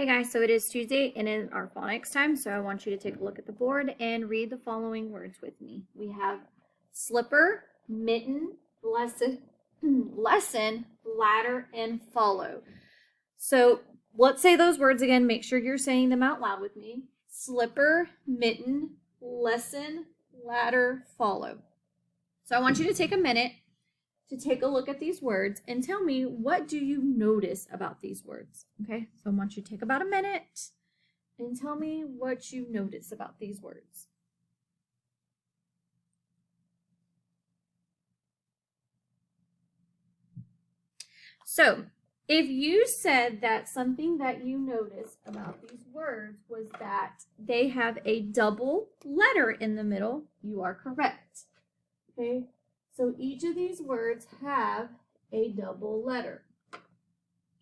Hey guys, so it is Tuesday and it is our phonics time, so I want you to take a look at the board and read the following words with me. We have slipper, mitten, lesson, ladder, and follow. So let's say those words again. Make sure you're saying them out loud with me. Slipper, mitten, lesson, ladder, follow. So I want you to take a minute to take a look at these words and tell me, what do you notice about these words? Okay, so I want you to take about a minute and tell me what you notice about these words. So if you said that something that you noticed about these words was that they have a double letter in the middle, you are correct. Okay. So each of these words have a double letter.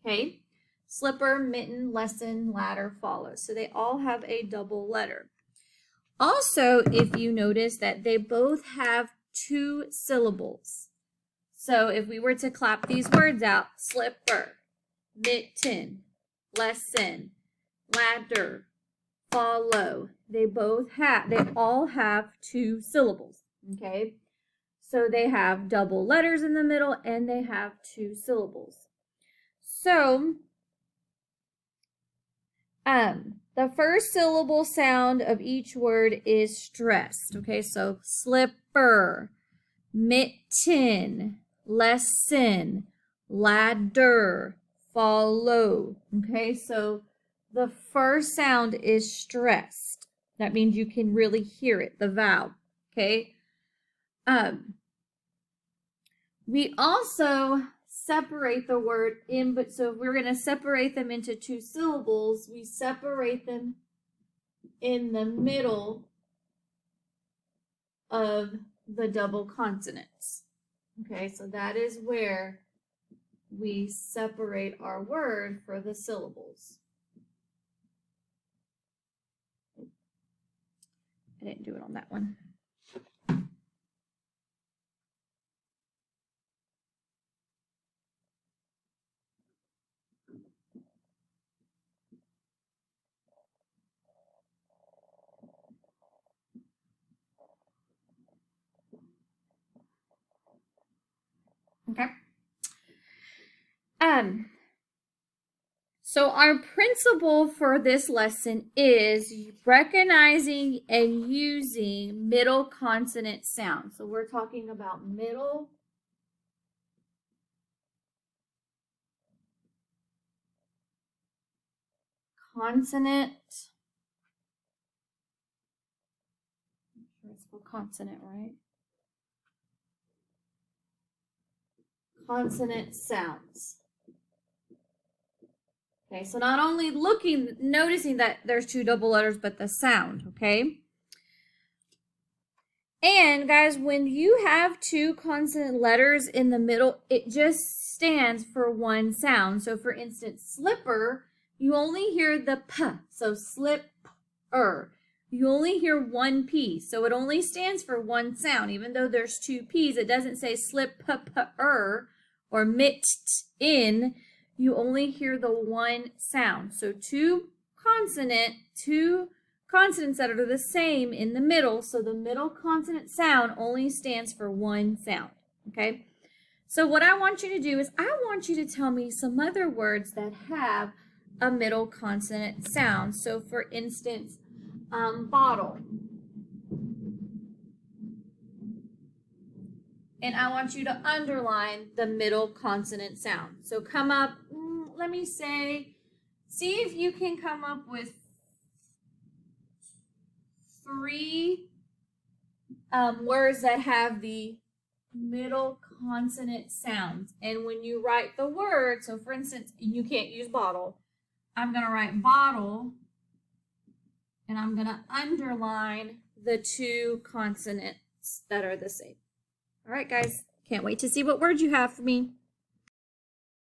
Okay, slipper, mitten, lesson, ladder, follow. So they all have a double letter. Also, if you notice that they both have two syllables. So if we were to clap these words out, slipper, mitten, lesson, ladder, follow, they all have two syllables. Okay. So they have double letters in the middle and they have two syllables. So the first syllable sound of each word is stressed. Okay, so slipper, mitten, lesson, ladder, follow. Okay, so the first sound is stressed. That means you can really hear it, the vowel. Okay. We also separate the word in, but so if we're going to separate them into two syllables, we separate them in the middle of the double consonants. Okay, so that is where we separate our word for the syllables. I didn't do it on that one. Okay. So our principle for this lesson is recognizing and using middle consonant sounds. So we're talking about middle consonant. I'm sure it's spelled consonant, right? Consonant sounds. Okay, so not only noticing that there's two double letters, but the sound, okay? And guys, when you have two consonant letters in the middle, it just stands for one sound. So for instance, slipper, you only hear the p, so slip-er. You only hear one P, so it only stands for one sound. Even though there's two P's, it doesn't say slip-er or mit-in. You only hear the one sound. So two consonants that are the same in the middle. So the middle consonant sound only stands for one sound. Okay. So what I want you to do is I want you to tell me some other words that have a middle consonant sound. So for instance, bottle. And I want you to underline the middle consonant sound. So come up, let me see if you can come up with three words that have the middle consonant sounds. And when you write the word, so for instance, you can't use bottle. I'm going to write bottle, and I'm going to underline the two consonants that are the same. All right, guys, can't wait to see what words you have for me.